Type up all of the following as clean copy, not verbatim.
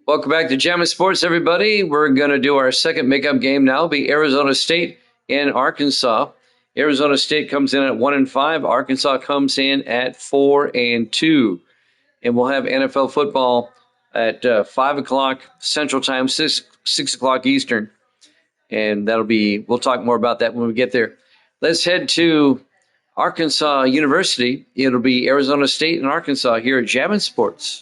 Welcome back to Jammin' Sports, everybody. We're going to do our second makeup game now. It'll be Arizona State and Arkansas. Arizona State comes in at 1-5. Arkansas comes in at 4-2. And we'll have NFL football at 5 o'clock Central Time, 6 o'clock Eastern. And we'll talk more about that when we get there. Let's head to Arkansas University. It'll be Arizona State and Arkansas here at Jammin' Sports.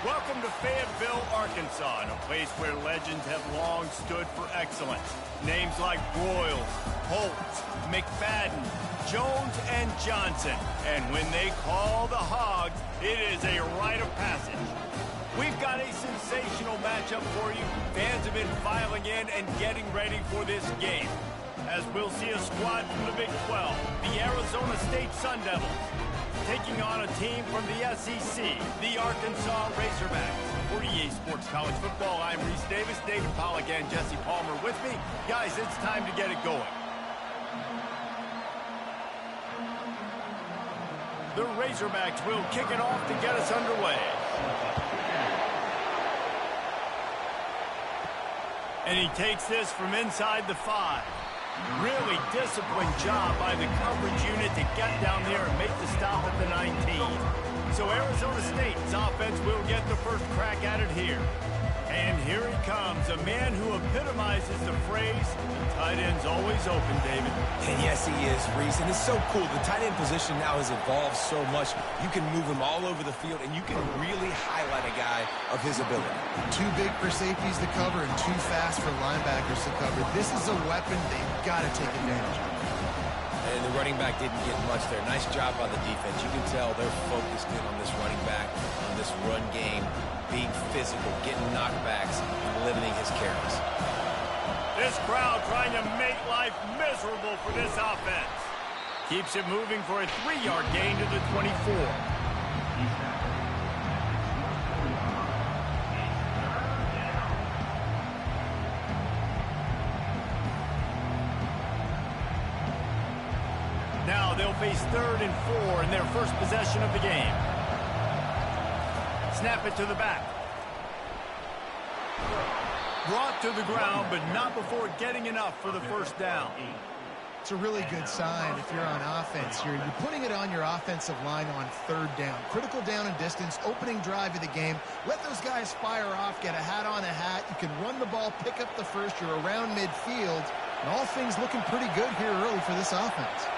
Welcome to Fayetteville, Arkansas, a place where legends have long stood for excellence. Names like Broyles, Holtz, McFadden, Jones, and Johnson. And when they call the Hogs, it is a rite of passage. We've got a sensational matchup for you. Fans have been filing in and getting ready for this game, as we'll see a squad from the Big 12, the Arizona State Sun Devils, taking on a team from the SEC, the Arkansas Razorbacks. For EA Sports College Football, I'm Reese Davis, David Pollack, and Jesse Palmer with me. Guys, it's time to get it going. The Razorbacks will kick it off to get us underway. And he takes this from inside the 5. Really disciplined job by the coverage unit to get down there and make the stop at the 19. So Arizona State's offense will get the first crack at it here. And here he comes, a man who epitomizes the phrase, tight end's always open, David. And yes, he is, Reese. And it's so cool. The tight end position now has evolved so much. You can move him all over the field, and you can really highlight a guy of his ability. Too big for safeties to cover and too fast for linebackers to cover. This is a weapon they've got to take advantage of. And the running back didn't get much there. Nice job by the defense. You can tell they're focused in on this running back, on this run game, being physical, getting knockbacks, and limiting his carries. This crowd trying to make life miserable for this offense. Keeps it moving for a 3-yard gain to the 24. Now they'll face 3rd and 4 in their first possession of the game. Snap it to the back. Brought to the ground, but not before getting enough for the first down. It's a really good sign if you're on offense here. You're putting it on your offensive line on 3rd down. Critical down and distance, opening drive of the game. Let those guys fire off, get a hat on a hat. You can run the ball, pick up the first. You're around midfield. And all things looking pretty good here early for this offense.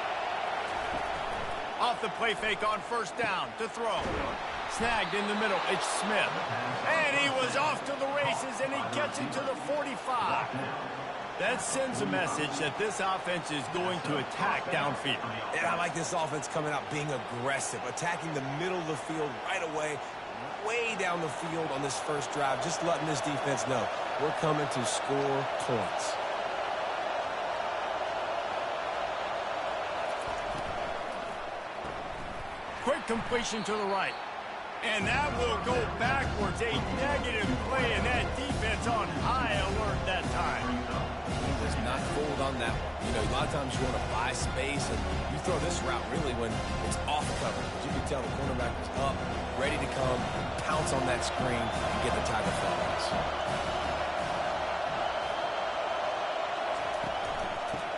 Off the play fake on 1st down to throw. Snagged in the middle, it's Smith. And he was off to the races, and he gets it to the 45. That sends a message that this offense is going to attack downfield. And I like this offense coming out being aggressive, attacking the middle of the field right away, way down the field on this first drive, just letting this defense know we're coming to score points. Quick completion to the right. And that will go backwards. A negative play, and that defense on high alert that time. Does not fold on that one. You know, a lot of times you want to buy space, and you throw this route really when it's off coverage. But you can tell the cornerback was up, ready to come, pounce on that screen, and get the type of falls.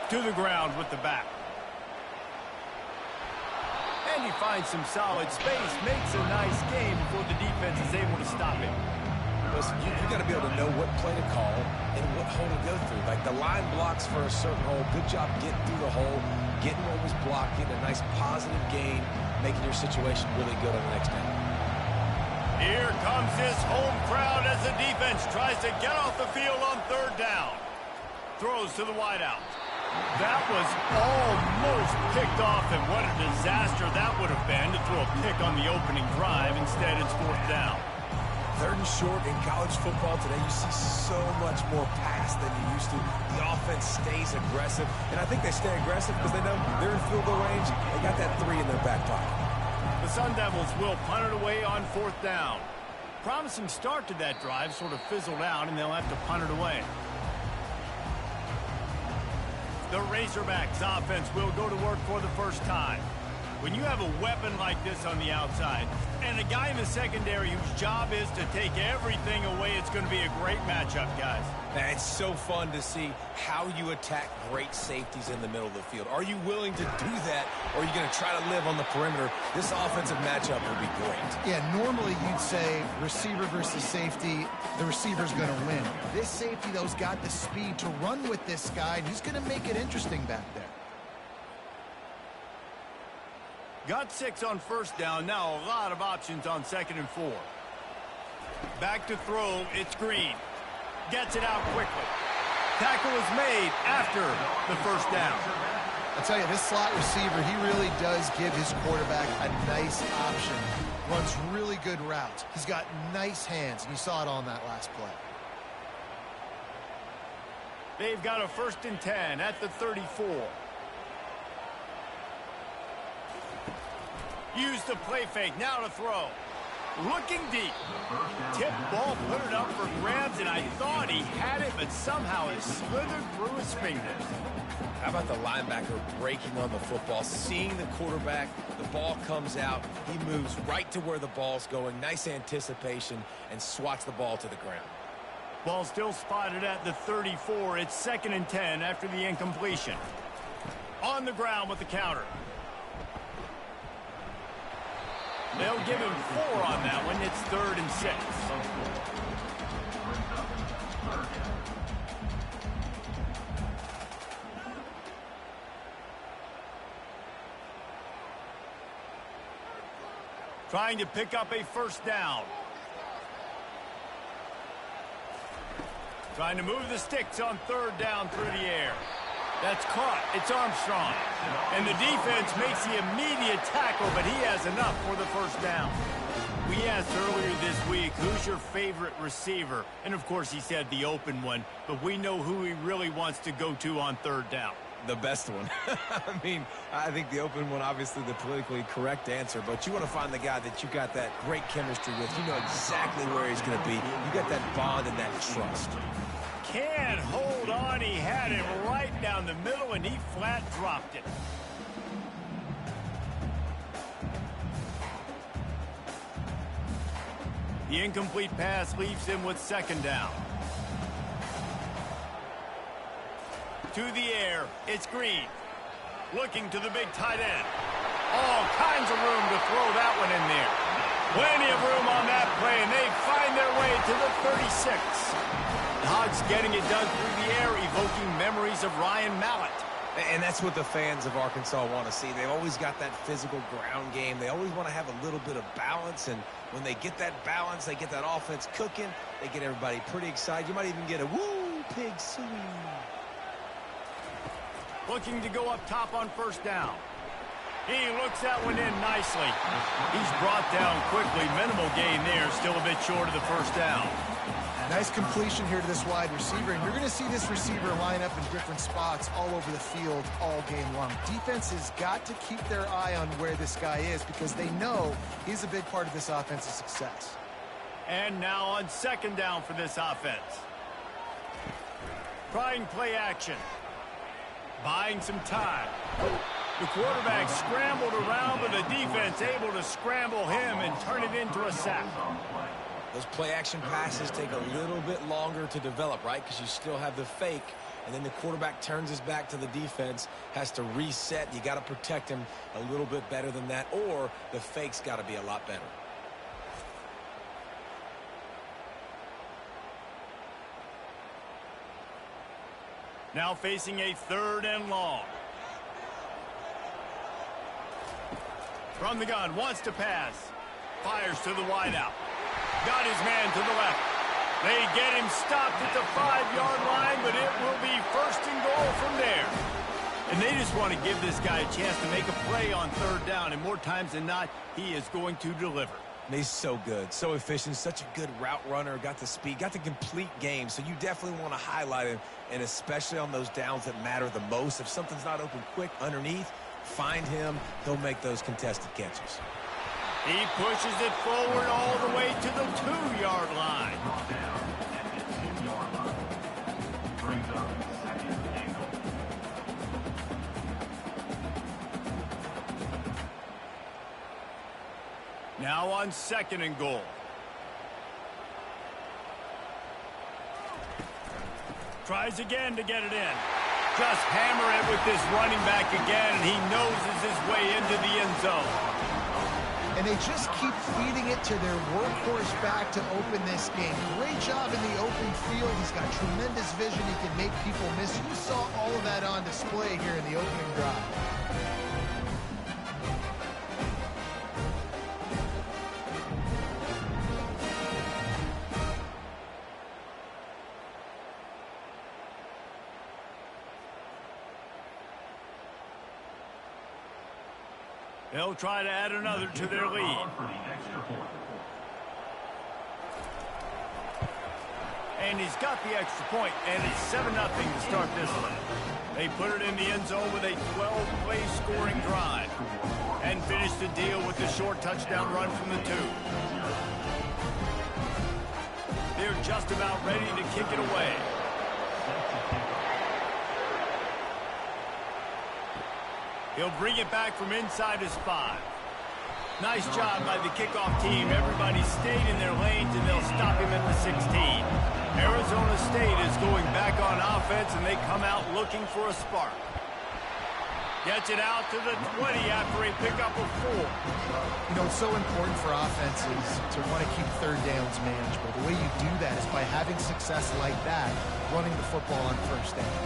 To the ground with the back. And he finds some solid space, makes a nice game before the defense is able to stop him. Listen, you got to be able to know what play to call and what hole to go through. Like the line blocks for a certain hole. Good job getting through the hole, getting what was blocked, getting a nice positive gain, making your situation really good on the next down. Here comes this home crowd as the defense tries to get off the field on 3rd down. Throws to the wideout. That was almost picked off, and what a disaster that would have been to throw a pick on the opening drive. Instead, it's 4th down. 3rd and short in college football today, you see so much more pass than you used to. The offense stays aggressive, and I think they stay aggressive because they know they're in field goal range. They got that 3 in their back pocket. The Sun Devils will punt it away on 4th down. Promising start to that drive, sort of fizzled out, and they'll have to punt it away. The Razorbacks offense will go to work for the first time. When you have a weapon like this on the outside and a guy in the secondary whose job is to take everything away, it's going to be a great matchup, guys. It's so fun to see how you attack great safeties in the middle of the field. Are you willing to do that, or are you going to try to live on the perimeter? This offensive matchup will be great. Yeah, normally you'd say receiver versus safety, the receiver's going to win. This safety, though, has got the speed to run with this guy, and he's going to make it interesting back there. Got 6 on 1st down. Now a lot of options on 2nd and 4. Back to throw. It's Green. Gets it out quickly. Tackle is made after the 1st down. I'll tell you, this slot receiver, he really does give his quarterback a nice option. Runs really good routes. He's got nice hands, and you saw it on that last play. They've got a 1st and 10 at the 34. Use the play fake. Now to throw. Looking deep. Tip ball, put it up for grabs, and I thought he had it, but somehow it slithered through his fingers. How about the linebacker breaking on the football, seeing the quarterback, the ball comes out, he moves right to where the ball's going, nice anticipation, and swats the ball to the ground. Ball still spotted at the 34. It's 2nd and 10 after the incompletion. On the ground with the counter. They'll give him 4 on that one. It's 3rd and 6. Trying to pick up a 1st down. Trying to move the sticks on 3rd down through the air. That's caught. It's Armstrong. And the defense makes the immediate tackle, but he has enough for the 1st down. We asked earlier this week, who's your favorite receiver? And, of course, he said the open one, but we know who he really wants to go to on 3rd down. The best one. I mean, I think the open one, obviously the politically correct answer, but you want to find the guy that you got that great chemistry with. You know exactly where he's going to be. You got that bond and that trust. Can't hold on. He had it right down the middle, and he flat dropped it. The incomplete pass leaves him with 2nd down. To the air, it's Green. Looking to the big tight end. All kinds of room to throw that one in there. Plenty of room on that play, and they find their way to the 36. The Hogs getting it done through the air, evoking memories of Ryan Mallett. And that's what the fans of Arkansas want to see. They've always got that physical ground game. They always want to have a little bit of balance, and when they get that balance, they get that offense cooking, they get everybody pretty excited. You might even get a woo, pig suey. Looking to go up top on 1st down. He looks that one in nicely. He's brought down quickly. Minimal gain there. Still a bit short of the 1st down. Nice completion here to this wide receiver, and you're going to see this receiver line up in different spots all over the field all game long. Defense has got to keep their eye on where this guy is because they know he's a big part of this offense's success. And now on 2nd down for this offense. Trying play action. Buying some time. The quarterback scrambled around, but the defense able to scramble him and turn it into a sack. Those play-action passes take a little bit longer to develop, right? Because you still have the fake, and then the quarterback turns his back to the defense, has to reset. You got to protect him a little bit better than that, or the fake's got to be a lot better. Now facing a 3rd and long. From the gun, wants to pass. Fires to the wideout. Got his man to the left. They get him stopped at the 5-yard line, but it will be 1st and goal from there. And they just want to give this guy a chance to make a play on 3rd down, and more times than not, he is going to deliver. He's so good, so efficient, such a good route runner, got the speed, got the complete game, so you definitely want to highlight him, and especially on those downs that matter the most. If something's not open quick underneath, find him, he'll make those contested catches. He pushes it forward all the way to the 2-yard line. Now on 2nd and goal. Tries again to get it in. Just hammer it with this running back again, and he noses his way into the end zone. And they just keep feeding it to their workhorse back to open this game. Great job in the open field. He's got tremendous vision. He can make people miss. You saw all of that on display here in the opening drive. They'll try to add another to their lead. And he's got the extra point, and it's 7-0 to start this one. They put it in the end zone with a 12-play scoring drive and finish the deal with the short touchdown run from the 2. They're just about ready to kick it away. He'll bring it back from inside his 5. Nice job by the kickoff team. Everybody stayed in their lanes, and they'll stop him at the 16. Arizona State is going back on offense, and they come out looking for a spark. Gets it out to the 20 after a pickup of 4. You know, it's so important for offenses to want to keep third downs manageable. The way you do that is by having success like that, running the football on first down.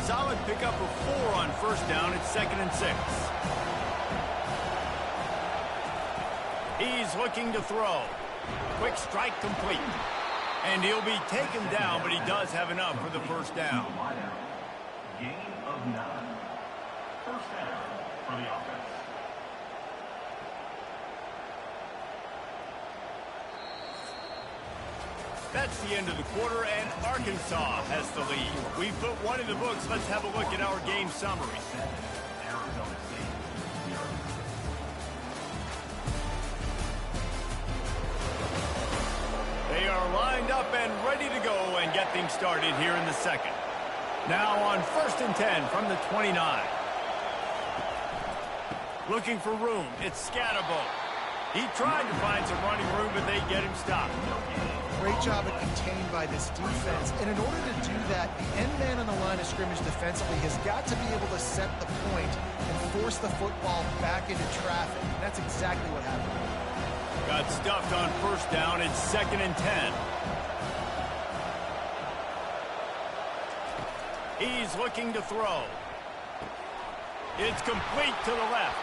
Solid pickup of 4 on first down. It's 2nd and 6. He's looking to throw. Quick strike complete. And he'll be taken down, but he does have enough for the first down. Gain of 9. First down for the offense. That's the end of the quarter, and Arkansas has the lead. We've put one in the books. Let's have a look at our game summary. They are lined up and ready to go and get things started here in the second. Now on 1st and 10 from the 29. Looking for room. It's Scatterbo. He tried to find some running room, but they get him stopped. Great job at contained by this defense. And in order to do that, the end man on the line of scrimmage defensively has got to be able to set the point and force the football back into traffic. And that's exactly what happened. Got stuffed on first down. It's 2nd and 10. He's looking to throw. It's complete to the left.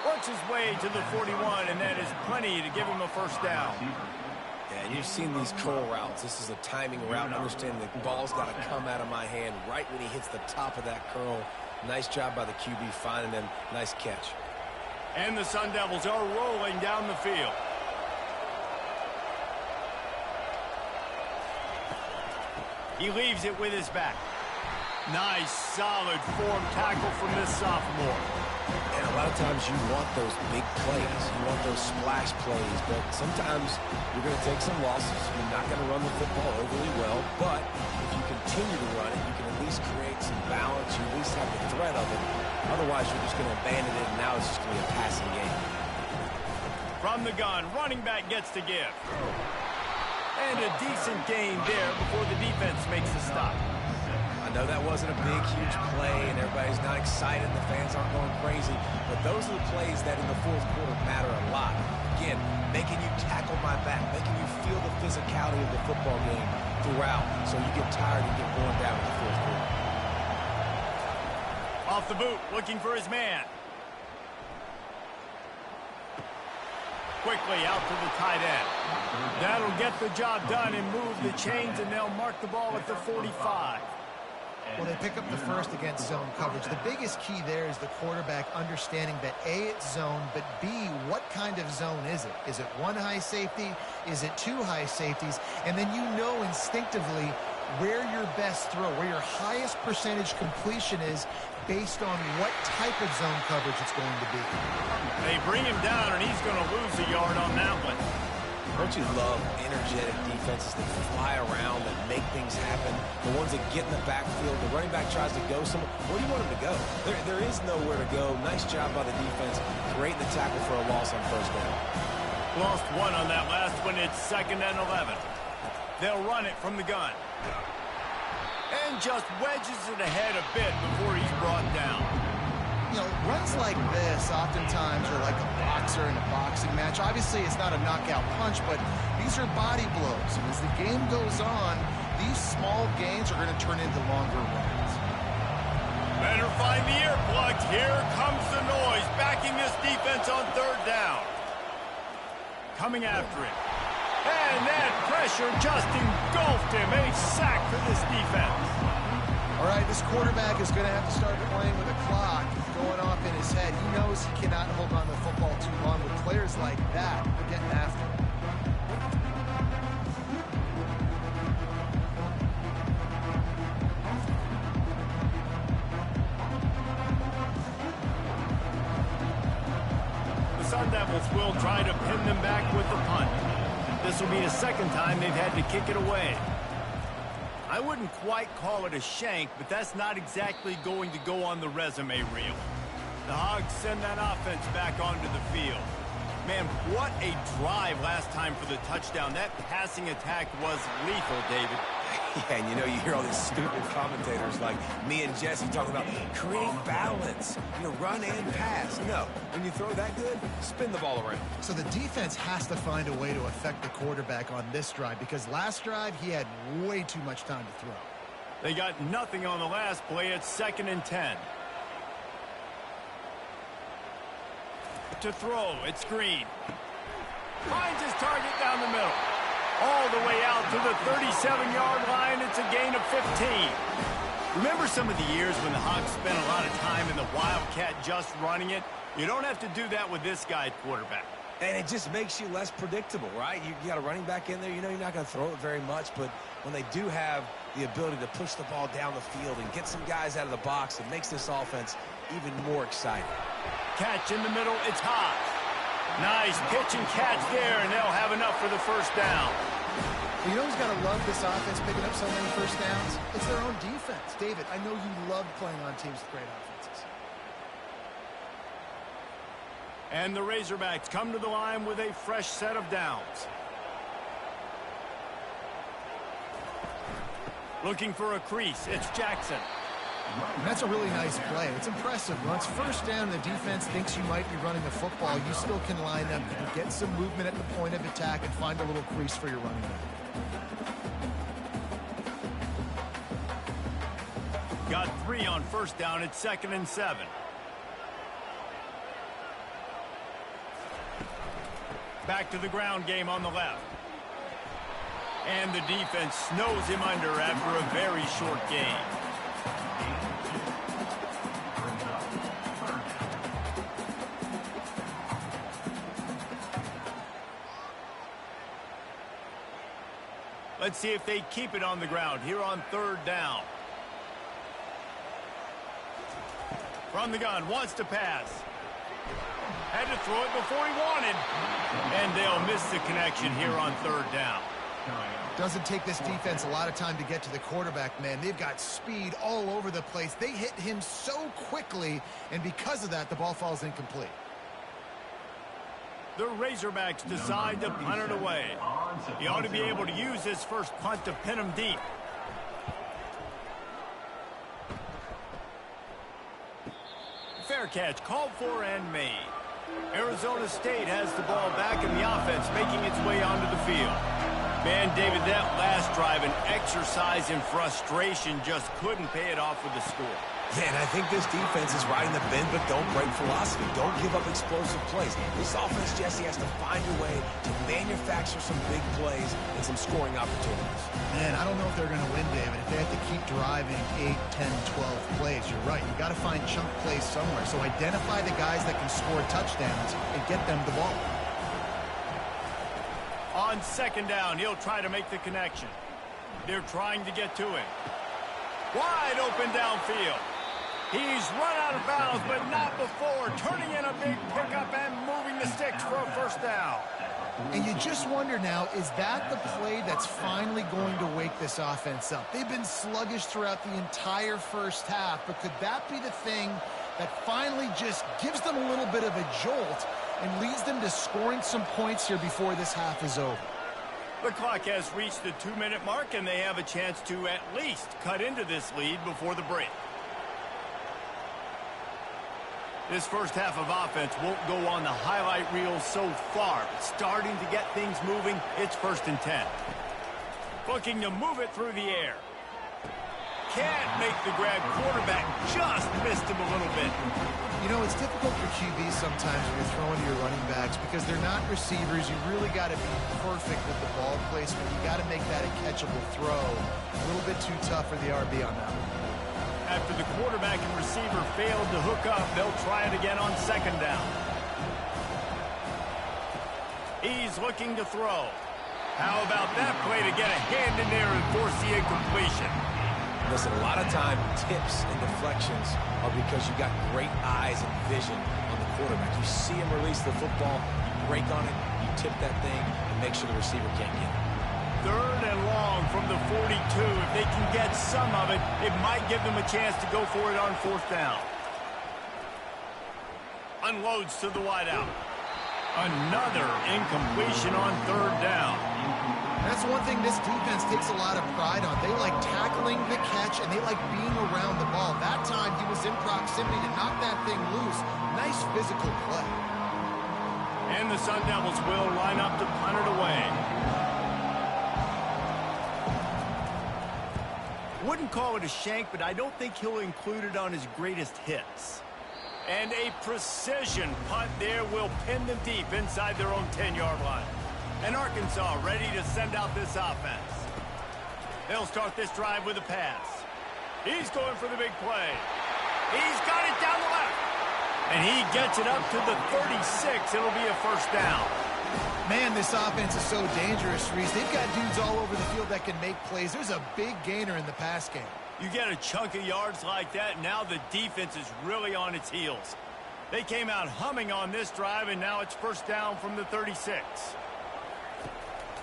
Works his way to the 41, and that is plenty to give him a first down. Yeah, you've seen these curl routes. This is a timing route. Understand the ball's got to come out of my hand right when he hits the top of that curl. Nice job by the QB finding him. Nice catch. And the Sun Devils are rolling down the field. He leaves it with his back. Nice, solid form tackle from this sophomore. And a lot of times you want those big plays. You want those splash plays. But sometimes you're going to take some losses. You're not going to run the football overly well. But if you continue to run it, you can at least create some balance. You at least have the threat of it. Otherwise, you're just going to abandon it, and now it's just going to be a passing game. From the gun, running back gets to give. And a decent gain there before the defense makes the stop. I know that wasn't a big, huge play, and everybody's not excited, and the fans aren't going crazy, but those are the plays that in the fourth quarter matter a lot. Again, making you tackle my back, making you feel the physicality of the football game throughout, so you get tired and get worn down in the fourth quarter. Off the boot, looking for his man. Quickly out to the tight end. That'll get the job done and move the chains, and they'll mark the ball at the 45. Well, they pick up the first against zone coverage. The biggest key there is the quarterback understanding that A, it's zone, but B, what kind of zone is it? Is it one high safety? Is it two high safeties? And then you know instinctively where your best throw, where your highest percentage completion is based on what type of zone coverage it's going to be. They bring him down, and he's going to lose a yard on that one. Don't you love energetic defenses that fly around and make things happen? The ones that get in the backfield, the running back tries to go somewhere. Where do you want him to go? There is nowhere to go. Nice job by the defense. Great in the tackle for a loss on first down. Lost one on that last one. It's 2nd and 11. They'll run it from the gun. And just wedges it ahead a bit before he's brought down. You know, runs like this oftentimes are like a boxer in a boxing match. Obviously, it's not a knockout punch, but these are body blows. And as the game goes on, these small gains are going to turn into longer runs. Better find the earplugs. Here comes the noise, backing this defense on 3rd down. Coming after him. And that pressure just engulfed him. A sack for this defense. All right, this quarterback is going to have to start playing with a clock going off in his head. He knows he cannot hold on to the football too long with players like that getting after him. The Sun Devils will try to pin them back with the punt. This will be the 2nd time they've had to kick it away. I wouldn't quite call it a shank, but that's not exactly going to go on the resume reel. The Hogs send that offense back onto the field. Man, what a drive last time for the touchdown. That passing attack was lethal, David. Yeah, and you hear all these stupid commentators like me and Jesse talking about create balance, run and pass. No, when you throw that good, spin the ball around. So the defense has to find a way to affect the quarterback on this drive because last drive he had way too much time to throw. They got nothing on the last play. It's 2nd and 10. To throw, it's Green. Finds his target down the middle. All the way out to the 37-yard line. It's a gain of 15. Remember some of the years when the Hogs spent a lot of time in the Wildcat just running it? You don't have to do that with this guy at quarterback. And it just makes you less predictable, right? You got a running back in there. You're not going to throw it very much, but when they do have the ability to push the ball down the field and get some guys out of the box, it makes this offense even more exciting. Catch in the middle. It's hot. Nice pitch and catch there, and they'll have enough for the 1st down. You know who's got to love this offense picking up so many 1st downs? It's their own defense. David, I know you love playing on teams with great offenses. And the Razorbacks come to the line with a fresh set of downs. Looking for a crease. It's Jackson. And that's a really nice play. It's impressive. Once 1st down, the defense thinks you might be running the football. You still can line up, you can get some movement at the point of attack and find a little crease for your running back. Got 3 on 1st down. It's 2nd and 7. Back to the ground game on the left. And the defense snows him under after a very short game. Let's see if they keep it on the ground here on 3rd down. From the gun, wants to pass. Had to throw it before he wanted. And they'll miss the connection here on 3rd down. Doesn't take this defense a lot of time to get to the quarterback, man. They've got speed all over the place. They hit him so quickly, and because of that, the ball falls incomplete. The Razorbacks decide to punt it away. He ought to be able to use his first punt to pin him deep. Fair catch called for and made. Arizona State has the ball back in the offense, making its way onto the field. Man, David, that last drive, an exercise in frustration, just couldn't pay it off with the score. Yeah, and I think this defense is riding the bend but don't break philosophy. Don't give up explosive plays. This offense, Jesse, has to find a way to manufacture some big plays and some scoring opportunities. Man, I don't know if they're going to win, David. If they have to keep driving 8, 10, 12 plays, you're right. You got to find chunk plays somewhere. So identify the guys that can score touchdowns and get them the ball. On 2nd down, he'll try to make the connection. They're trying to get to him. Wide open downfield. He's run out of bounds, but not before. Turning in a big pickup and moving the sticks for a first down. And you just wonder now, is that the play that's finally going to wake this offense up? They've been sluggish throughout the entire first half, but could that be the thing that finally just gives them a little bit of a jolt and leads them to scoring some points here before this half is over? The clock has reached the 2-minute mark, and they have a chance to at least cut into this lead before the break. This first half of offense won't go on the highlight reel so far, but starting to get things moving, it's 1st and 10. Looking to move it through the air. Can't make the grab. Quarterback just missed him a little bit. You know, it's difficult for QBs sometimes when you're throwing to your running backs because they're not receivers. You really got to be perfect with the ball placement. You got to make that a catchable throw. A little bit too tough for the RB on that one. After the quarterback and receiver failed to hook up, they'll try it again on 2nd down. He's looking to throw. How about that play to get a hand in there and force the incompletion? Listen, a lot of time, tips and deflections are because you got great eyes and vision on the quarterback. You see him release the football, you break on it, you tip that thing, and make sure the receiver can't get it. 3rd and long from the 42. If they can get some of it, it might give them a chance to go for it on 4th down. Unloads to the wideout. Another incompletion on 3rd down. That's one thing this defense takes a lot of pride on. They like tackling the catch, and they like being around the ball. That time, he was in proximity to knock that thing loose. Nice physical play. And the Sun Devils will line up to punt it away. Wouldn't call it a shank, but I don't think he'll include it on his greatest hits. And a precision punt there will pin them deep inside their own 10-yard line. And Arkansas ready to send out this offense. They'll start this drive with a pass. He's going for the big play. He's got it down the left. And he gets it up to the 36. It'll be a first down. Man, this offense is so dangerous, Reese. They've got dudes all over the field that can make plays. There's a big gainer in the pass game. You get a chunk of yards like that, and now the defense is really on its heels. They came out humming on this drive, and now it's first down from the 36.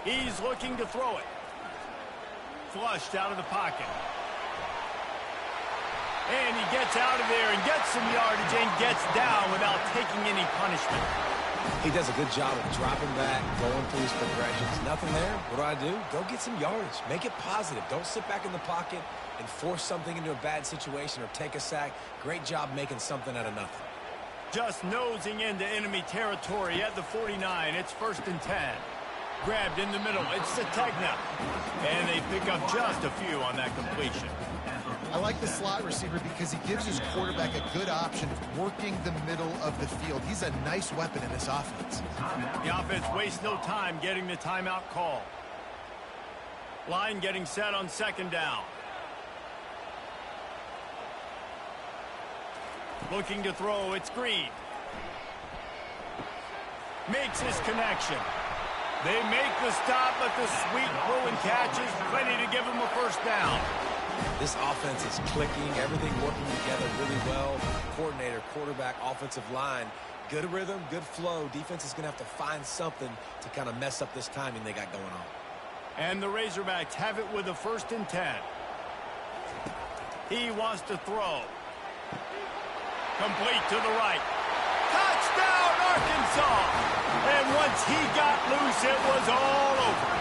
He's looking to throw it. Flushed out of the pocket. And he gets out of there and gets some yardage and gets down without taking any punishment. He does a good job of dropping back, going through his progressions. Nothing there. What do? Go get some yardage. Make it positive. Don't sit back in the pocket and force something into a bad situation or take a sack. Great job making something out of nothing. Just nosing into enemy territory at the 49. It's 1st and 10. Grabbed in the middle. It's Sategna. And they pick up just a few on that completion. I like the slot receiver because he gives his quarterback a good option of working the middle of the field. He's a nice weapon in this offense. The offense wastes no time getting the timeout call. Line getting set on 2nd down. Looking to throw, it's Green. Makes his connection. They make the stop, but the sweet throw and catch is plenty to give him a first down. This offense is clicking, everything working together really well. Coordinator, quarterback, offensive line, good rhythm, good flow. Defense is going to have to find something to kind of mess up this timing they got going on. And the Razorbacks have it with a 1st and 10. He wants to throw. Complete to the right. Touchdown, Arkansas! And once he got loose, it was all over.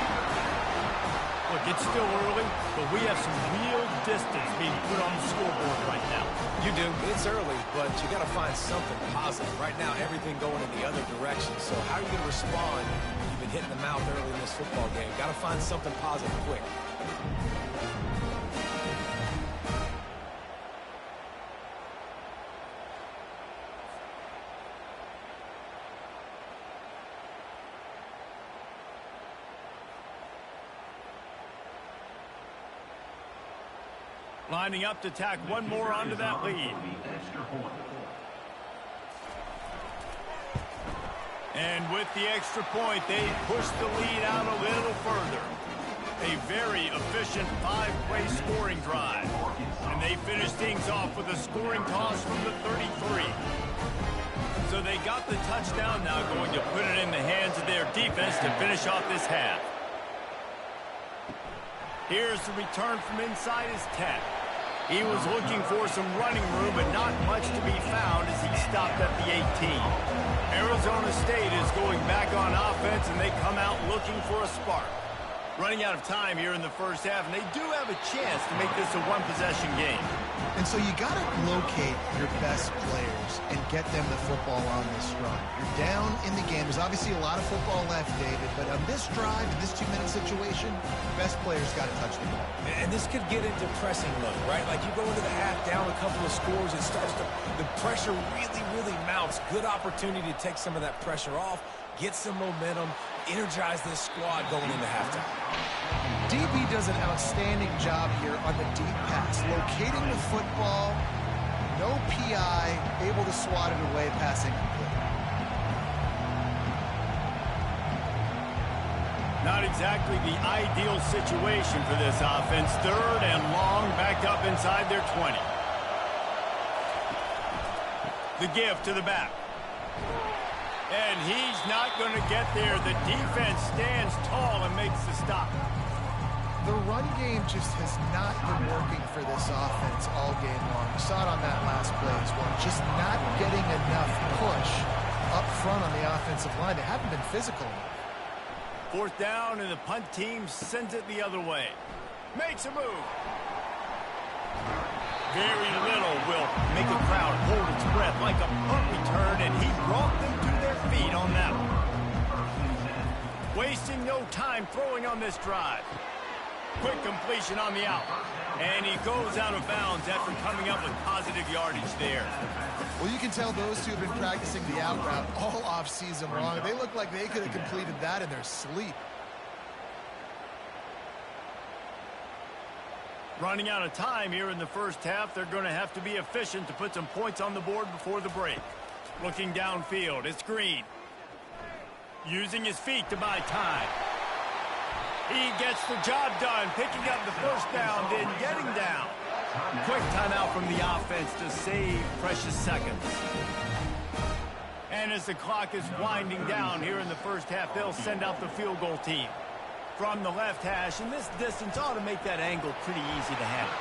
Look, it's still early, but we have some real distance being put on the scoreboard right now. You do. It's early, but you got to find something positive. Right now, everything going in the other direction. So how are you going to respond? You've been hitting the mouth early in this football game. Got to find something positive quick. Lining up to tack one more onto that lead. And with the extra point, they push the lead out a little further. A very efficient 5-play scoring drive. And they finish things off with a scoring toss from the 33. So they got the touchdown, now going to put it in the hands of their defense to finish off this half. Here's the return from inside his 10. He was looking for some running room, but not much to be found as he stopped at the 18. Arizona State is going back on offense, and they come out looking for a spark. Running out of time here in the first half, and they do have a chance to make this a one-possession game. And so you got to locate your best players and get them the football on this run. You're down in the game. There's obviously a lot of football left, David, but on this drive, in this 2-minute situation, the best players got to touch the ball. And this could get into pressing mode, right? Like you go into the half down a couple of scores, it starts to, the pressure really mounts. Good opportunity to take some of that pressure off, get some momentum, energize this squad going into halftime. DB does an outstanding job here on the deep pass, locating the football, no PI, able to swat it away, passing complete. Not exactly the ideal situation for this offense. 3rd and long, backed up inside their 20. The give to the back. And he's not going to get there. The defense stands tall and makes the stop. The run game just has not been working for this offense all game long. You saw it on that last play as well. Just not getting enough push up front on the offensive line. They haven't been physical enough. 4th down, and the punt team sends it the other way. Makes a move. Very little will make a crowd hold its breath like a punt return, and he brought them to their feet on that one. Wasting no time throwing on this drive. Quick completion on the out. And he goes out of bounds after coming up with positive yardage there. Well, you can tell those two have been practicing the out route all off-season long. They look like they could have completed that in their sleep. Running out of time here in the first half, they're going to have to be efficient to put some points on the board before the break. Looking downfield, it's Green. Using his feet to buy time. He gets the job done, picking up the first down, then getting down. Quick timeout from the offense to save precious seconds. And as the clock is winding down here in the first half, they'll send out the field goal team. From the left hash, and this distance ought to make that angle pretty easy to handle.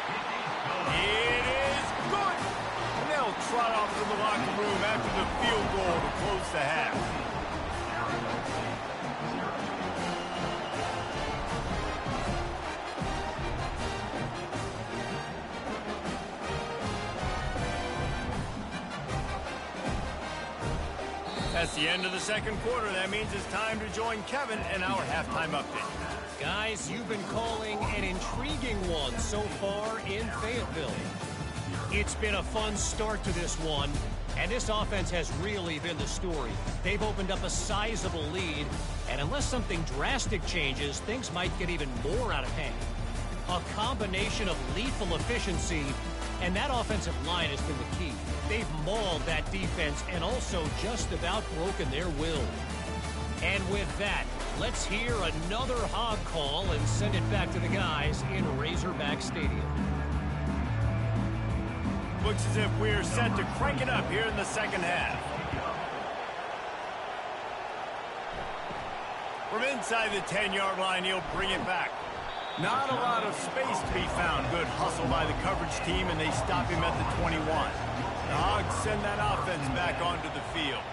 It is good! And they'll trot off to the locker room after the field goal to close the half. That's the end of the second quarter. That means it's time to join Kevin in our halftime update. Guys, you've been calling an intriguing one so far in Fayetteville. It's been a fun start to this one, and this offense has really been the story. They've opened up a sizable lead, and unless something drastic changes, things might get even more out of hand. A combination of lethal efficiency, and that offensive line has been the key. They've mauled that defense and also just about broken their will. And with that, let's hear another hog call and send it back to the guys in Razorback Stadium. Looks as if we're set to crank it up here in the second half. From inside the 10-yard line, he'll bring it back. Not a lot of space to be found. Good hustle by the coverage team, and they stop him at the 21. The Hogs send that offense back onto the field.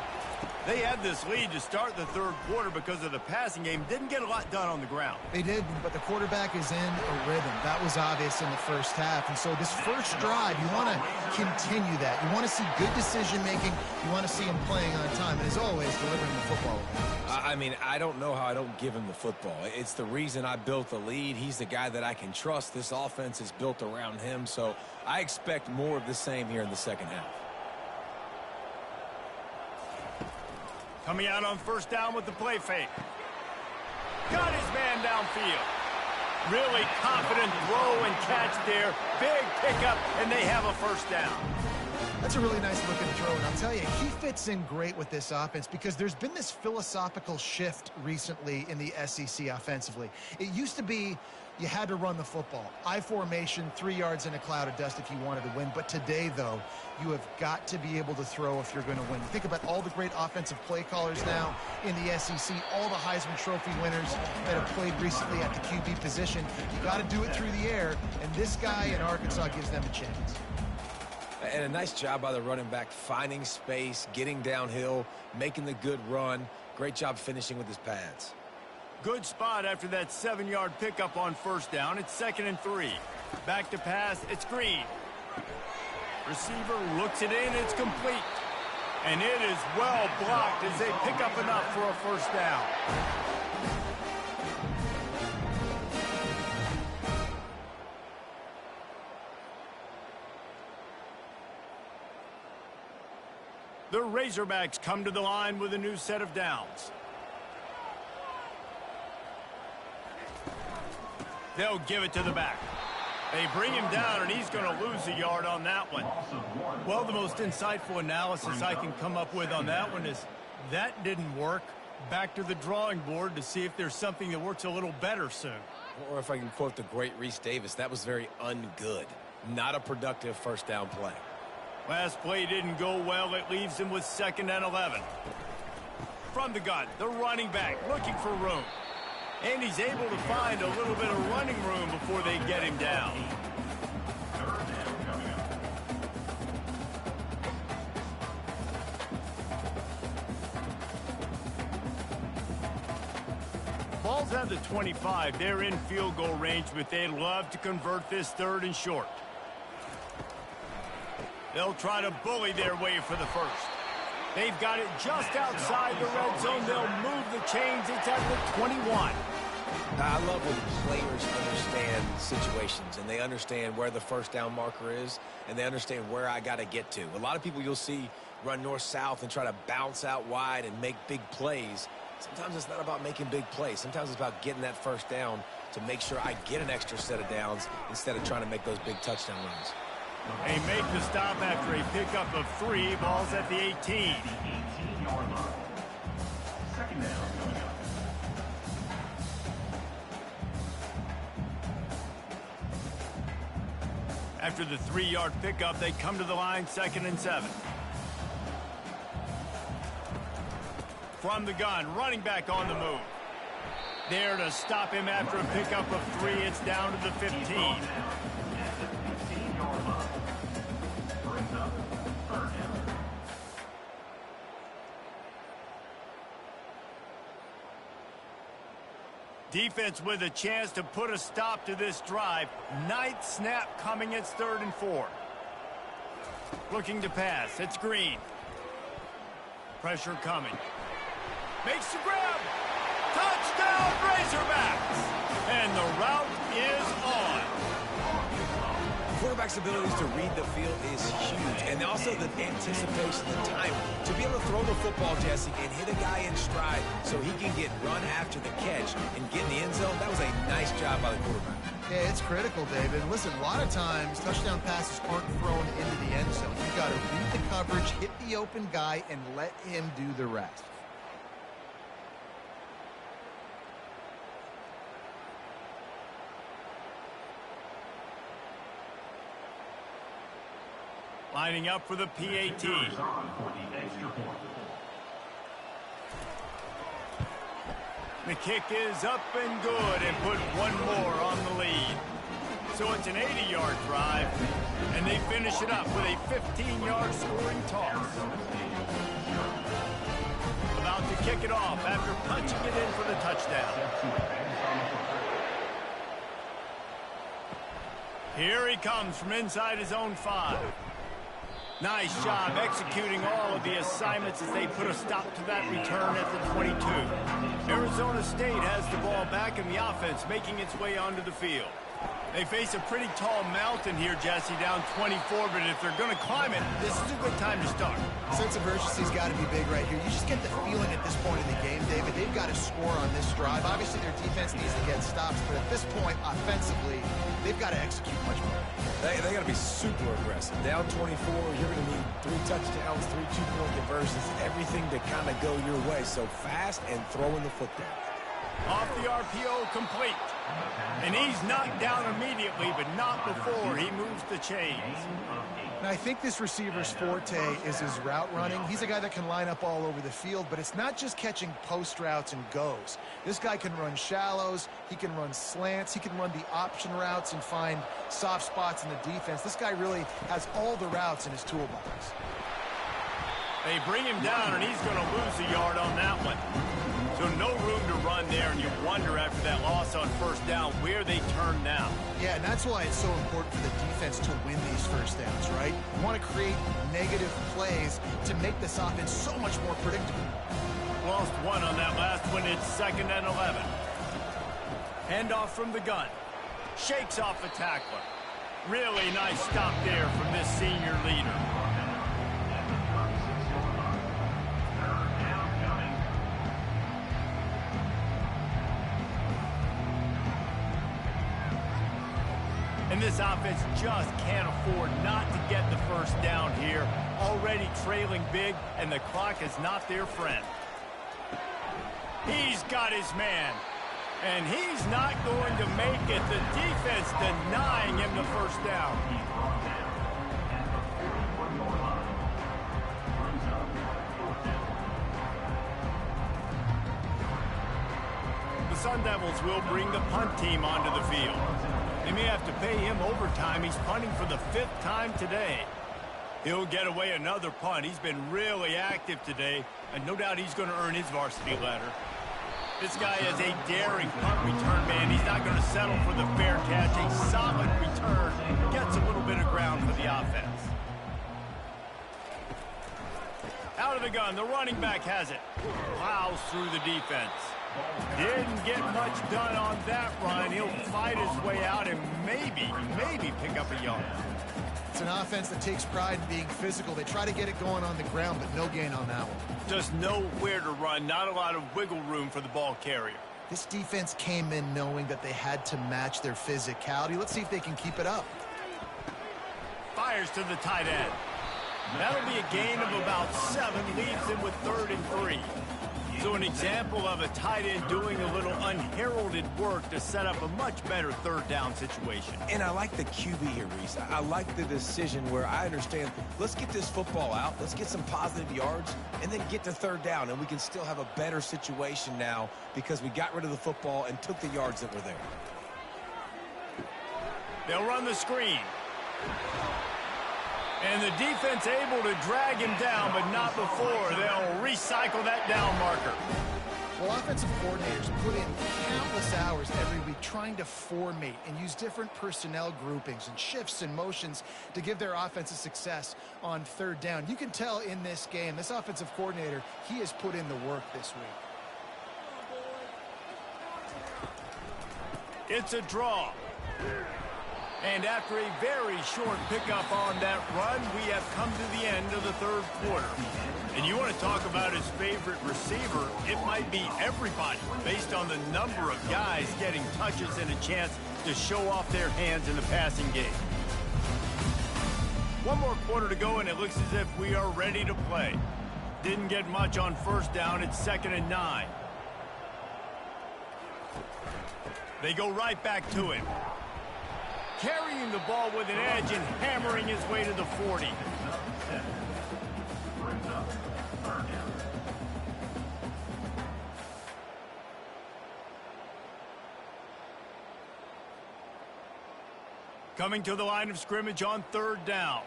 They had this lead to start the third quarter because of the passing game. Didn't get a lot done on the ground. They did, but the quarterback is in a rhythm. That was obvious in the first half. And so this first drive, you want to continue that. You want to see good decision-making. You want to see him playing on time. And as always, delivering the football. I mean, I don't know how I don't give him the football. It's the reason I built the lead. He's the guy that I can trust. This offense is built around him. So I expect more of the same here in the second half. Coming out on first down with the play fake. Got his man downfield. Really confident throw and catch there. Big pickup, and they have a first down. That's a really nice looking throw, and I'll tell you, he fits in great with this offense because there's been this philosophical shift recently in the SEC offensively. It used to be you had to run the football. I formation, 3 yards in a cloud of dust if you wanted to win. But today, though, you have got to be able to throw if you're going to win. Think about all the great offensive play callers now in the SEC, all the Heisman Trophy winners that have played recently at the QB position. You got to do it through the air, and this guy in Arkansas gives them a chance. And a nice job by the running back, finding space, getting downhill, making the good run. Great job finishing with his pads. Good spot after that 7-yard pickup on first down. It's 2nd and 3. Back to pass. It's Green. Receiver looks it in. It's complete. And it is well blocked as they pick up enough for a first down. The Razorbacks come to the line with a new set of downs. They'll give it to the back. They bring him down, and he's going to lose a yard on that one. Well, the most insightful analysis I can come up with on that one is that didn't work. Back to the drawing board to see if there's something that works a little better soon. Or if I can quote the great Reese Davis, that was very ungood. Not a productive first down play. Last play didn't go well. It leaves him with 2nd and 11. From the gun, the running back looking for room. And he's able to find a little bit of running room before they get him down. Ball's at the 25. They're in field goal range, but they'd love to convert this 3rd and short. They'll try to bully their way for the first. They've got it just outside the red zone. They'll move the chains. It's at the 21. I love when players understand situations and they understand where the first down marker is and they understand where I got to get to. A lot of people you'll see run north-south and try to bounce out wide and make big plays. Sometimes it's not about making big plays. Sometimes it's about getting that first down to make sure I get an extra set of downs instead of trying to make those big touchdown runs. They make the stop after a pickup of 3. Ball's at the 18. 18-yard line. 2nd down coming up. After the 3-yard pickup, they come to the line 2nd and 7. From the gun, running back on the move. There to stop him after a pickup of 3. It's down to the 15. Defense with a chance to put a stop to this drive. 9th snap coming. It's 3rd and 4. Looking to pass. It's Green. Pressure coming. Makes the grab. Touchdown Razorbacks. And the route is on. Quarterback's abilities to read the field is huge, and also the anticipation, the time to be able to throw the football, Jesse, and hit a guy in stride so he can get run after the catch and get in the end zone. That was a nice job by the quarterback. Yeah, it's critical, David. Listen, a lot of times touchdown passes aren't thrown into the end zone. You've got to read the coverage, hit the open guy, and let him do the rest. Lining up for the PAT. The kick is up and good and put one more on the lead. So it's an 80-yard drive, and they finish it up with a 15-yard scoring toss. About to kick it off after punching it in for the touchdown. Here he comes from inside his own 5. Nice job executing all of the assignments as they put a stop to that return at the 22. Arizona State has the ball back in the offense, making its way onto the field. They face a pretty tall mountain here, Jesse, down 24, but if they're going to climb it, this is a good time to start. Sense of urgency's got to be big right here. You just get the feeling at this point in the game, David, they've got to score on this drive. Obviously, their defense needs to get stops, but at this point, offensively, they've got to execute much more. They got to be super aggressive. Down 24, you're going to need 3 touchdowns, 3 two-point conversions, everything to kind of go your way. So fast and throwing the football. Off the RPO, complete. And he's knocked down immediately, but not before he moves the chains. Now, I think this receiver's forte is his route running. He's a guy that can line up all over the field, but it's not just catching post routes and goes. This guy can run shallows, he can run slants, he can run the option routes and find soft spots in the defense. This guy really has all the routes in his toolbox. They bring him down, and he's going to lose a yard on that one. So no room to run there, and you wonder after that loss on first down where they turn now. Yeah, and that's why it's so important for the defense to win these first downs, right? You want to create negative plays to make this offense so much more predictable. Lost one on that last one. It's 2nd and 11. Handoff from the gun. Shakes off the tackler. Really nice stop there from this senior leader. And this offense just can't afford not to get the first down here. Already trailing big, and the clock is not their friend. He's got his man. And he's not going to make it. The defense denying him the first down. The Sun Devils will bring the punt team onto the field. They may have to pay him overtime. He's punting for the 5th time today. He'll get away another punt. He's been really active today, and no doubt he's going to earn his varsity letter. This guy is a daring punt return man. He's not going to settle for the fair catch. A solid return. Gets a little bit of ground for the offense. Out of the gun. The running back has it. Plows through the defense. Didn't get much done on that run. He'll fight his way out and maybe pick up a yard. It's an offense that takes pride in being physical. They try to get it going on the ground, but no gain on that one. Just nowhere to run. Not a lot of wiggle room for the ball carrier. This defense came in knowing that they had to match their physicality. Let's see if they can keep it up. Fires to the tight end. That'll be a gain of about 7. Leaves him with 3rd and 3. So an example of a tight end doing a little unheralded work to set up a much better 3rd down situation. And I like the QB here, Reese. I like the decision where I understand, let's get this football out, let's get some positive yards, and then get to 3rd down, and we can still have a better situation now because we got rid of the football and took the yards that were there. They'll run the screen. And the defense able to drag him down, but not before. They'll recycle that down marker. Well, offensive coordinators put in countless hours every week trying to formate and use different personnel groupings and shifts and motions to give their offensive success on 3rd down. You can tell in this game, this offensive coordinator, he has put in the work this week. It's a draw. And after a very short pickup on that run, we have come to the end of the 3rd quarter. And you want to talk about his favorite receiver, it might be everybody, based on the number of guys getting touches and a chance to show off their hands in the passing game. One more quarter to go, and it looks as if we are ready to play. Didn't get much on first down. It's 2nd and 9. They go right back to him. Carrying the ball with an edge and hammering his way to the 40. Coming to the line of scrimmage on 3rd down.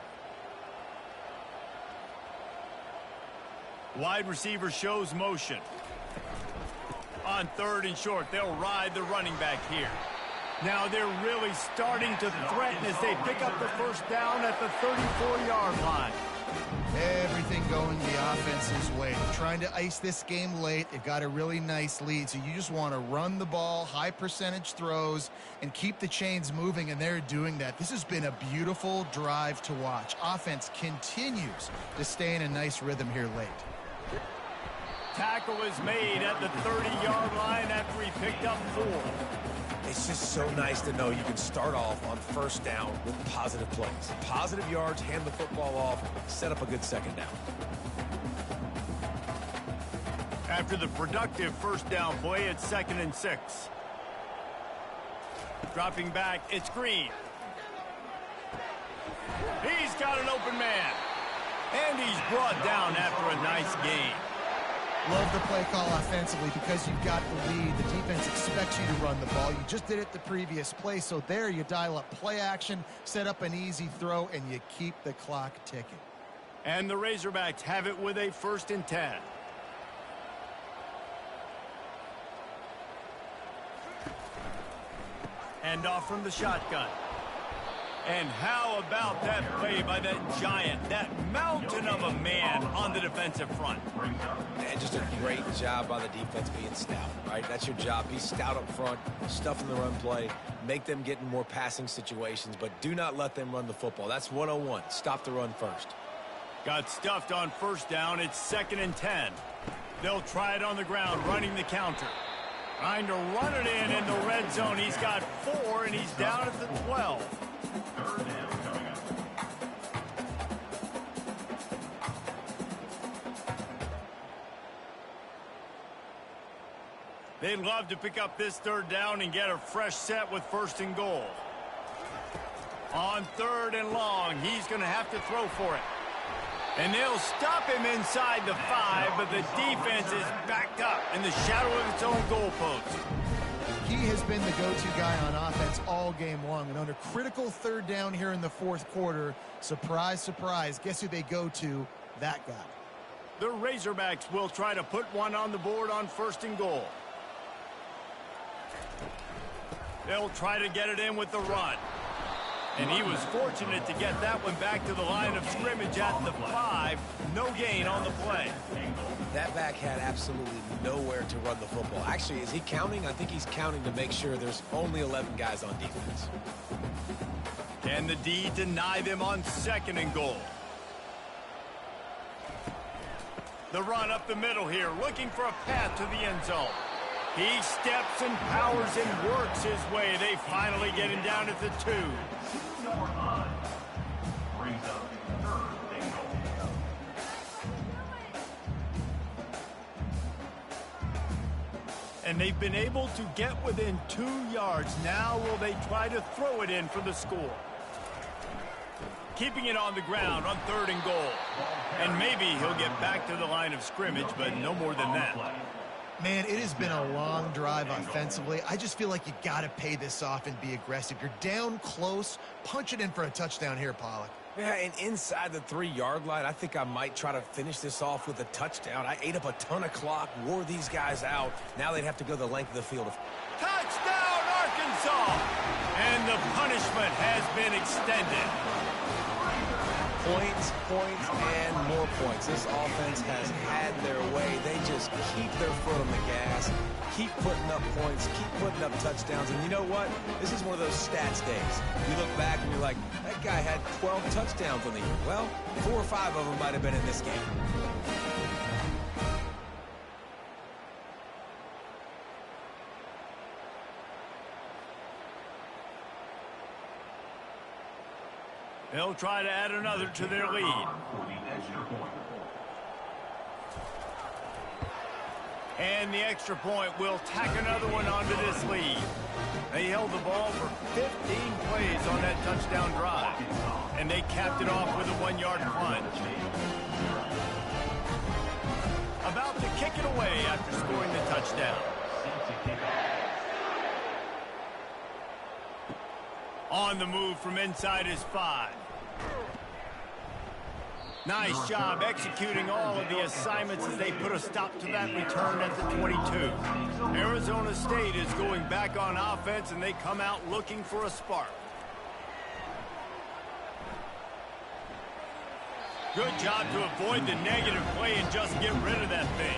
Wide receiver shows motion. On 3rd and short, they'll ride the running back here. Now they're really starting to threaten as they pick up the first down at the 34-yard line. Everything going the offense's way. They're trying to ice this game late. They've got a really nice lead, so you just want to run the ball, high percentage throws, and keep the chains moving, and they're doing that. This has been a beautiful drive to watch. Offense continues to stay in a nice rhythm here late. Tackle is made at the 30-yard line after he picked up 4. It's just so nice to know you can start off on first down with positive plays. Positive yards, hand the football off, set up a good second down. After the productive first down play, it's 2nd and 6. Dropping back, it's Green. He's got an open man. And he's brought down after a nice gain. Love the play call offensively because you've got the lead. The defense expects you to run the ball. You just did it the previous play, so there you dial up play action, set up an easy throw, and you keep the clock ticking. And the Razorbacks have it with a 1st and 10. And off from the shotgun. And how about that play by that giant, that mountain of a man on the defensive front? And just a great job by the defense being stout, right? That's your job. Be stout up front, stuff in the run play, make them get in more passing situations, but do not let them run the football. That's 101. Stop the run first. Got stuffed on first down. It's 2nd and 10. They'll try it on the ground, running the counter. Trying to run it in the red zone. He's got 4, and he's down at the 12. They'd love to pick up this 3rd down and get a fresh set with 1st and goal. On 3rd and long, he's going to have to throw for it. And they'll stop him inside the 5, but the defense is backed up in the shadow of its own goalpost. He has been the go-to guy on offense all game long, and under critical 3rd down here in the 4th quarter, surprise, surprise, guess who they go to? That guy. The Razorbacks will try to put one on the board on 1st and goal. They'll try to get it in with the run. And he was fortunate to get that one back to the line of scrimmage at the 5. No gain on the play. That back had absolutely nowhere to run the football. Actually, is he counting? I think he's counting to make sure there's only 11 guys on defense. Can the D deny them on 2nd and goal? The run up the middle here, looking for a path to the end zone. He steps and powers and works his way. They finally get him down at the 2. Number 5 brings up 3rd and goal. And they've been able to get within 2 yards. Now will they try to throw it in for the score? Keeping it on the ground on 3rd and goal. And maybe he'll get back to the line of scrimmage, but no more than that. Man, it has been a long drive offensively. I just feel like you got to pay this off and be aggressive. You're down close. Punch it in for a touchdown here, Pollock. Yeah, and inside the 3-yard line, I think I might try to finish this off with a touchdown. I ate up a ton of clock, wore these guys out. Now they'd have to go the length of the field. Touchdown, Arkansas! And the punishment has been extended. Points, and more points. This offense has had their way. They just keep their foot on the gas, keep putting up points, keep putting up touchdowns. And you know what? This is one of those stats days. You look back and you're like, that guy had 12 touchdowns on the year. Well, 4 or 5 of them might have been in this game. They'll try to add another to their lead. For the extra point. And the extra point will tack another one onto this lead. They held the ball for 15 plays on that touchdown drive. And they capped it off with a 1-yard plunge. About to kick it away after scoring the touchdown. On the move from inside his 5. Nice job executing all of the assignments as they put a stop to that return at the 22. Arizona State is going back on offense, and they come out looking for a spark. Good job to avoid the negative play and just get rid of that thing.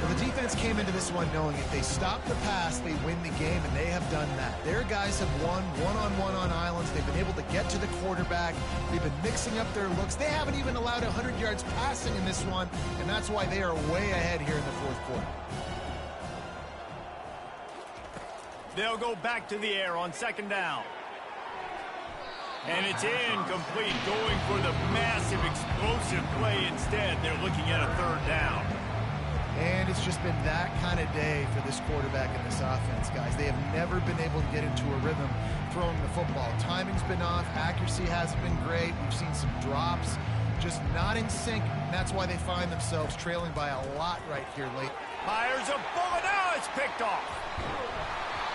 Well, the defense came into this one knowing if they stop the pass, they win the game, and they have done that. Their guys have won one-on-one on islands. They've been able to get to the quarterback. They've been mixing up their looks. They haven't even allowed 100 yards passing in this one, and that's why they are way ahead here in the fourth quarter. They'll go back to the air on second down. And it's incomplete, going for the massive explosive play instead. They're looking at a third down. And it's just been that kind of day for this quarterback and this offense, guys. They have never been able to get into a rhythm throwing the football. Timing's been off. Accuracy hasn't been great. We've seen some drops, just not in sync. And that's why they find themselves trailing by a lot right here late. Fires a bullet. Now it's picked off.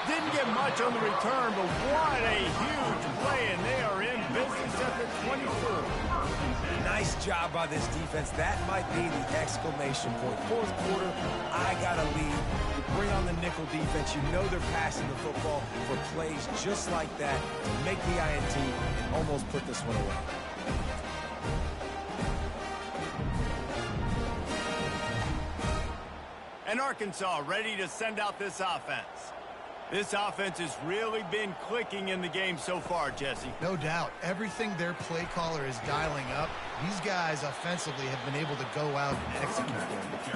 Didn't get much on the return, but what a huge play, and they are in business at the 24. Nice job by this defense. That might be the exclamation point. Fourth quarter, I got a lead. You bring on the nickel defense. You know they're passing the football for plays just like that to make the INT and almost put this one away. And Arkansas ready to send out this offense. This offense has really been clicking in the game so far, Jesse. No doubt. Everything their play caller is dialing up, these guys offensively have been able to go out and execute.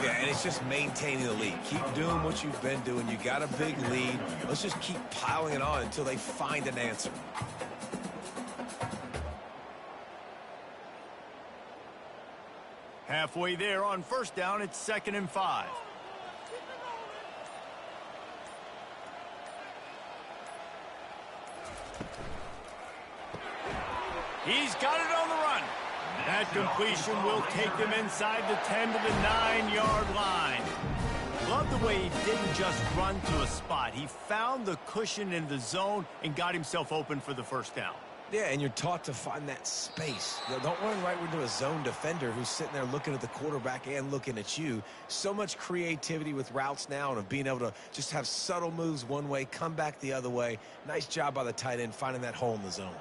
Yeah, and it's just maintaining the lead. Keep doing what you've been doing. You got a big lead. Let's just keep piling it on until they find an answer. Halfway there on first down, it's 2nd and 5. He's got it on the run. That completion will take them inside the 10 to the 9-yard line. Love the way he didn't just run to a spot. He found the cushion in the zone and got himself open for the first down. Yeah, and you're taught to find that space. You know, don't run right into a zone defender who's sitting there looking at the quarterback and looking at you. So much creativity with routes now and of being able to just have subtle moves one way, come back the other way. Nice job by the tight end finding that hole in the zone.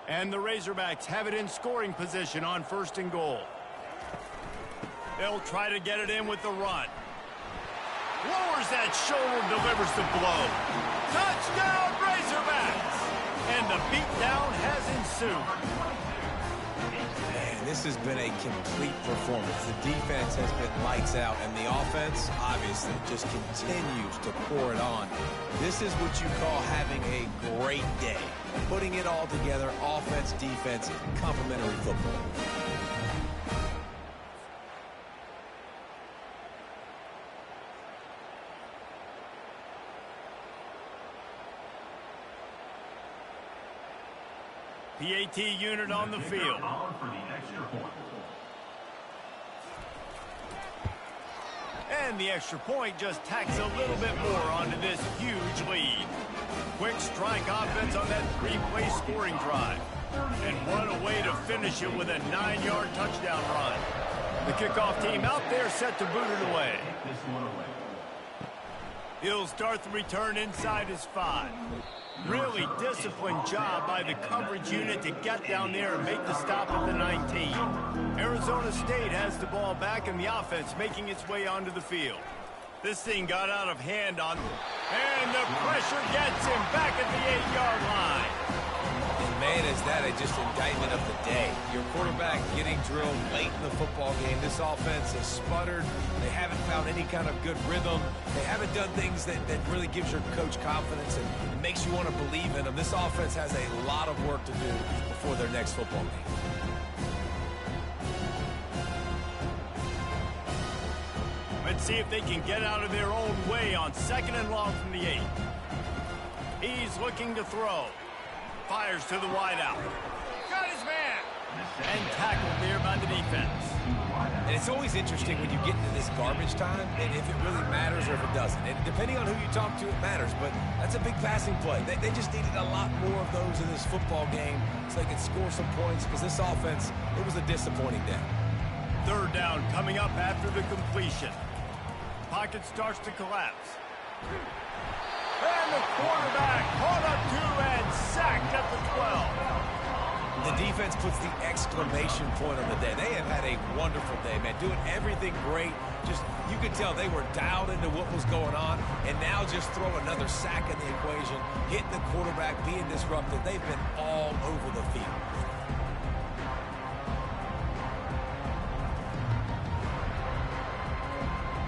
And the Razorbacks have it in scoring position on 1st and goal. They'll try to get it in with the run. Lowers that shoulder, delivers the blow. Touchdown, Razorbacks! And the beatdown has ensued. Man, this has been a complete performance. The defense has been lights out, and the offense, obviously, just continues to pour it on. This is what you call having a great day. Putting it all together, offense, defense, complementary football. PAT unit on the field. And the extra point just tacks a little bit more onto this huge lead. Quick strike offense on that 3-play scoring drive. And what a way to finish it with a 9-yard touchdown run. The kickoff team out there set to boot it away. He'll start the return inside his 5. Really disciplined job by the coverage unit to get down there and make the stop at the 19. Arizona State has the ball back and the offense making its way onto the field. This thing got out of hand on, and the pressure gets him back at the 8-yard line. And man, is that just indictment of the day. Your quarterback getting drilled late in the football game. This offense has sputtered. They haven't found any kind of good rhythm. They haven't done things that really gives your coach confidence and makes you want to believe in them. This offense has a lot of work to do before their next football game. Let's see if they can get out of their own way on 2nd and long from the 8. He's looking to throw. Fires to the wideout. Got his man. And tackled there by the defense. And it's always interesting when you get into this garbage time and if it really matters or if it doesn't. And depending on who you talk to, it matters. But that's a big passing play. They just needed a lot more of those in this football game so they could score some points because this offense, it was a disappointing day. 3rd down coming up after the completion. Pocket starts to collapse. And the quarterback caught up to and sacked at the 12. The defense puts the exclamation point on the day. They have had a wonderful day, man, doing everything great. Just, you could tell they were dialed into what was going on, and now just throw another sack in the equation, hitting the quarterback, being disruptive. They've been all over the field.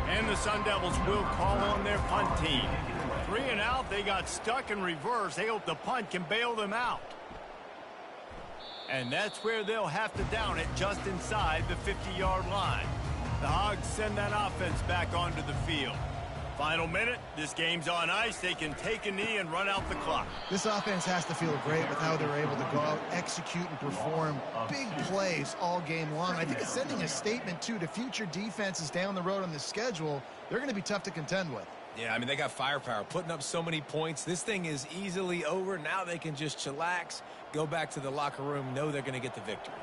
And the Sun Devils will call on their punt team. 3 and out, they got stuck in reverse. They hope the punt can bail them out. And that's where they'll have to down it, just inside the 50-yard line. The Hogs send that offense back onto the field. Final minute, this game's on ice. They can take a knee and run out the clock. This offense has to feel great with how they're able to go out, execute, and perform big plays all game long. I think it's sending a statement, too, to future defenses down the road on the schedule. They're going to be tough to contend with. Yeah, I mean, they got firepower, putting up so many points. This thing is easily over. Now they can just chillax, go back to the locker room, know they're going to get the victory.